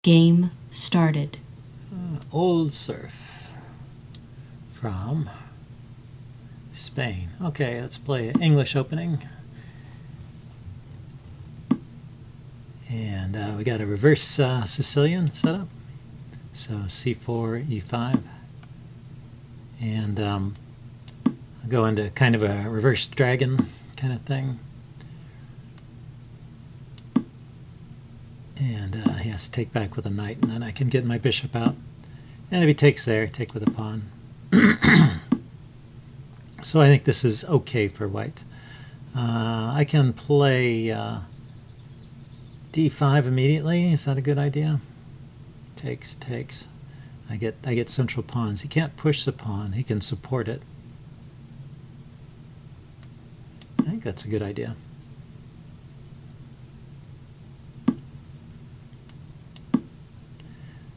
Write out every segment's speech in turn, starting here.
Game started. Old Surf from Spain. Okay, let's play English opening. And we got a reverse Sicilian setup. So c4, e5. And I'll go into kind of a reverse dragon kind of thing. And he has to take back with a knight, and then I can get my bishop out. And if he takes there, take with a pawn. So I think this is okay for white. I can play d5 immediately. Is that a good idea? Takes, takes. I get central pawns. He can't push the pawn. He can support it. I think that's a good idea.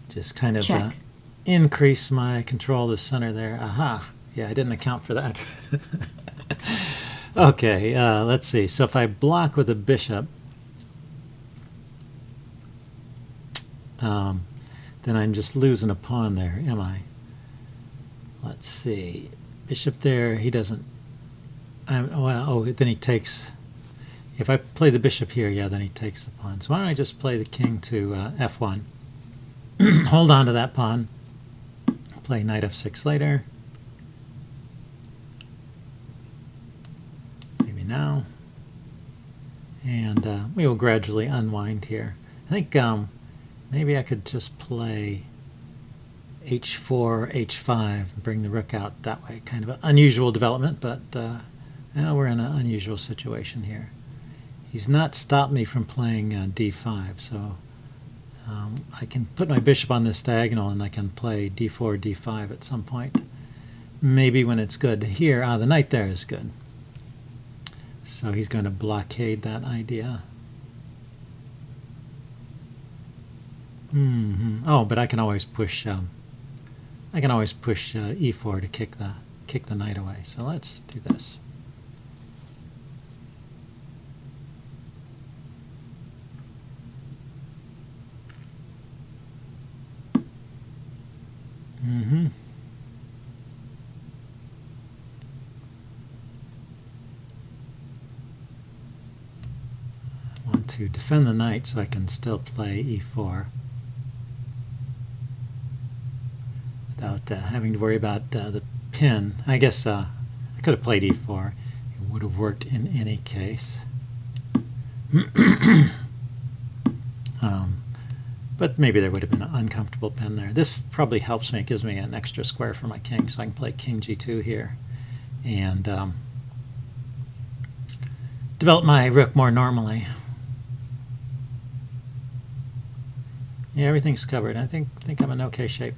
Just kind of increase my control of the center there. Aha! Yeah, I didn't account for that. Okay, let's see. So if I block with a bishop, then I'm just losing a pawn there, am I? Let's see. Bishop there, he doesn't... then he takes... If I play the bishop here, yeah, then he takes the pawn. So why don't I just play the king to f1? Hold on to that pawn. Play knight f6 later. Maybe now. And we will gradually unwind here. I think maybe I could just play h4, h5, and bring the rook out that way. Kind of an unusual development, but we're in an unusual situation here. He's not stopped me from playing d5, so I can put my bishop on this diagonal and I can play d4, d5 at some point. Maybe when it's good. Here, the knight there is good. So he's going to blockade that idea. Oh, but I can always push. E4 to kick the knight away. So let's do this. I want to defend the knight so I can still play e4 without having to worry about the pin. I guess I could have played e4. It would have worked in any case. But maybe there would have been an uncomfortable pin there. This probably helps me. It gives me an extra square for my king, so I can play king g2 here and develop my rook more normally. Yeah, everything's covered. I think I'm in okay shape.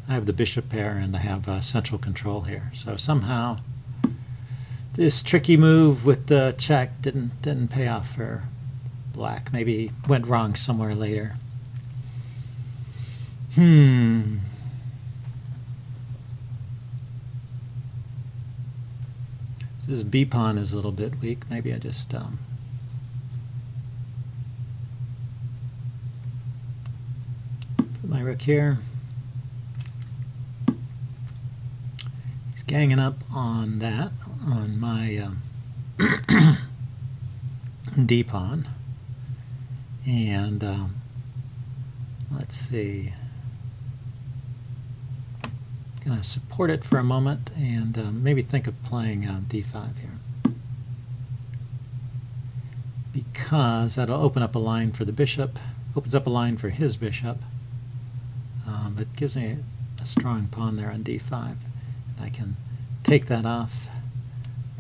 I have the bishop pair and I have central control here. So somehow this tricky move with the check didn't pay off for black. Maybe went wrong somewhere later. So this b pawn is a little bit weak. Maybe I just put my rook here. He's ganging up on that, on my d pawn. And let's see, going to support it for a moment and maybe think of playing d5 here, because that'll open up a line for the bishop, opens up a line for his bishop, but gives me a strong pawn there on d5, and I can take that off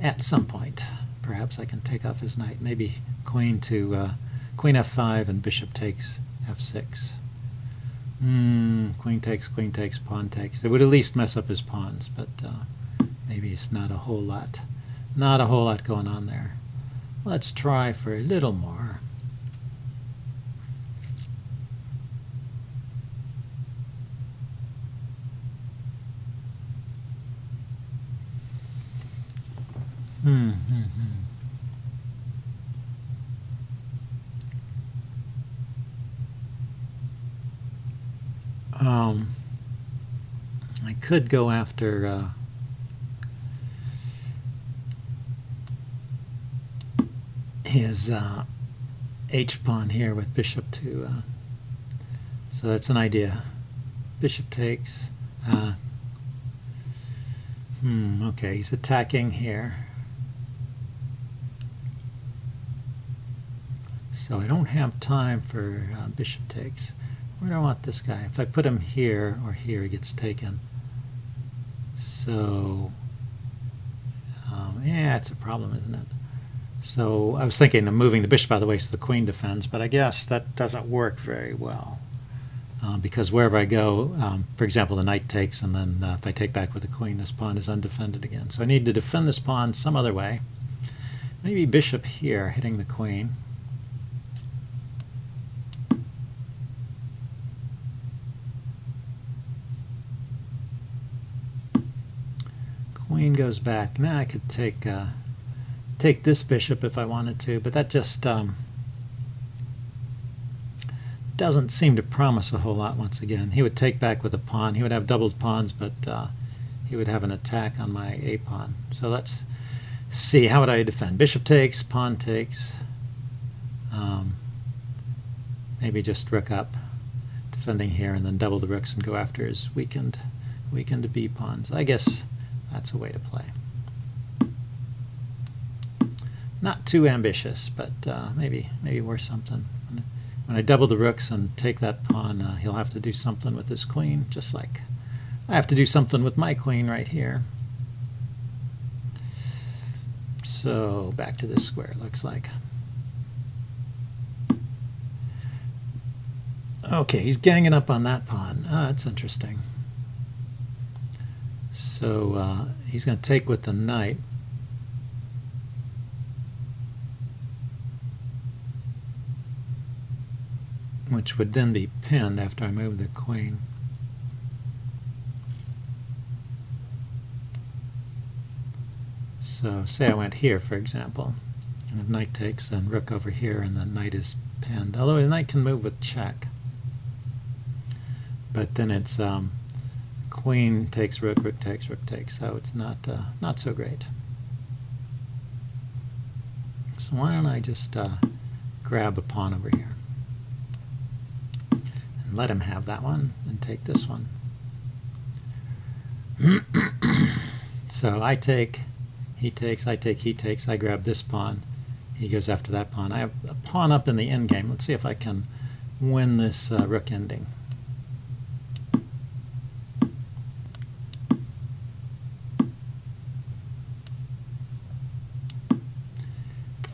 at some point. Perhaps I can take off his knight, maybe queen to queen f5 and bishop takes f6. Queen takes, pawn takes. It would at least mess up his pawns, but maybe it's not a whole lot going on there. Let's try for a little more. I could go after his h-pawn here with bishop to, so that's an idea. Bishop takes. Okay, he's attacking here. So I don't have time for bishop takes. Where do I want this guy? If I put him here or here, he gets taken. So, yeah, it's a problem, isn't it? So I was thinking of moving the bishop out of the way so the queen defends, but I guess that doesn't work very well. Because wherever I go, for example, the knight takes, and then if I take back with the queen, this pawn is undefended again. So I need to defend this pawn some other way. Maybe bishop here, hitting the queen. Queen goes back. Now I could take this bishop if I wanted to, but that just doesn't seem to promise a whole lot once again. He would take back with a pawn. He would have doubled pawns, but he would have an attack on my a pawn. So let's see, how would I defend? Bishop takes, pawn takes. Maybe just rook up, defending here, and then double the rooks and go after his weakened b pawns. I guess that's a way to play. Not too ambitious, but maybe worth something. When I double the rooks and take that pawn, he'll have to do something with his queen, just like I have to do something with my queen right here. So back to this square, it looks like. Okay, he's ganging up on that pawn. That's interesting. So he's going to take with the knight. Which would then be pinned after I move the queen. So say I went here, for example, and if knight takes, then rook over here, and then knight is pinned. Although the knight can move with check. But then it's queen takes rook, rook takes, so it's not so great. So why don't I just grab a pawn over here? Let him have that one and take this one. So I take, he takes, I take, he takes, I grab this pawn, he goes after that pawn. I have a pawn up in the endgame. Let's see if I can win this rook ending.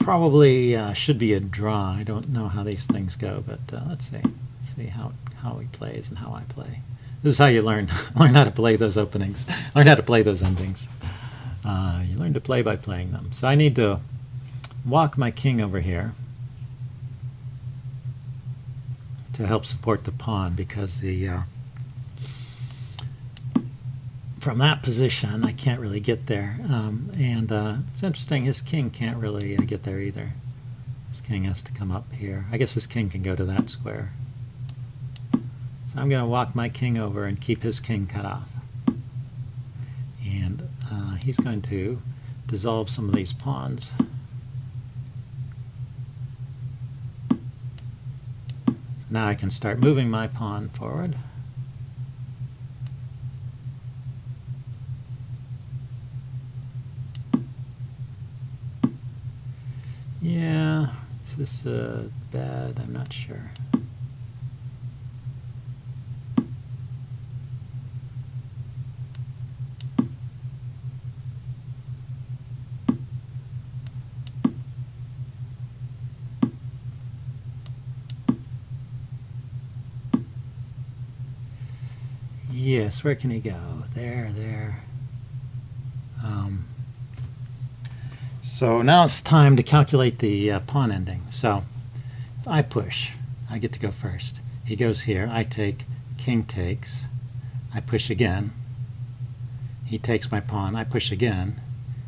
Probably should be a draw. I don't know how these things go, but let's see. Let's see how he plays and how I play. This is how you learn how to play those openings, learn how to play those endings. You learn to play by playing them. So I need to walk my king over here to help support the pawn, because the from that position I can't really get there. And it's interesting, his king can't really get there either. His king has to come up here. I guess his king can go to that square. So I'm going to walk my king over and keep his king cut off. And he's going to dissolve some of these pawns. So now I can start moving my pawn forward. Yeah, is this bad? I'm not sure. Yes, where can he go? There. So now it's time to calculate the pawn ending. So if I push, I get to go first. He goes here, I take, king takes, I push again. He takes my pawn, I push again.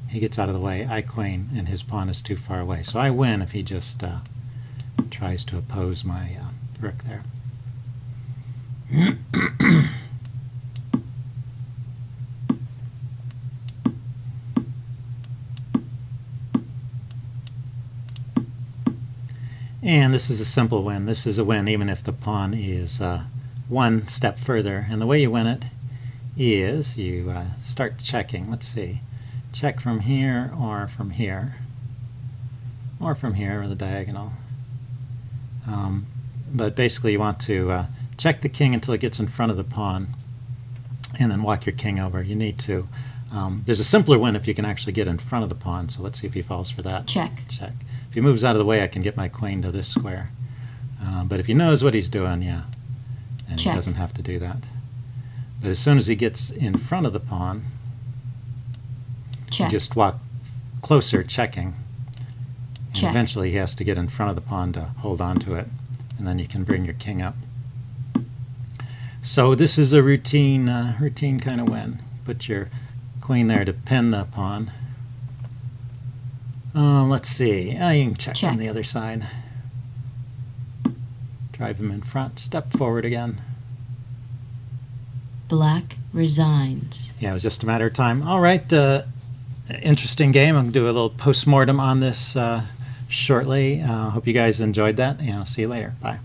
He gets out of the way, I queen, and his pawn is too far away. So I win if he just tries to oppose my rook there. And this is a simple win. This is a win even if the pawn is one step further. And the way you win it is you start checking. Let's see. Check from here or from here. Or from here, or the diagonal. But basically you want to check the king until it gets in front of the pawn, and then walk your king over. You need to. There's a simpler win if you can actually get in front of the pawn, so let's see if he falls for that. Check. Check. If he moves out of the way, I can get my queen to this square. But if he knows what he's doing, yeah, and Check. he doesn't have to do that. But as soon as he gets in front of the pawn, Check. you just walk closer, checking. And Check. eventually he has to get in front of the pawn to hold on to it, and then you can bring your king up. So this is a routine kind of win. Put your queen there to pin the pawn. Let's see. You can check Check. from the other side. Drive him in front. Step forward again. Black resigns. Yeah, it was just a matter of time. All right. Interesting game. I'm going to do a little post-mortem on this shortly. Hope you guys enjoyed that, and I'll see you later. Bye.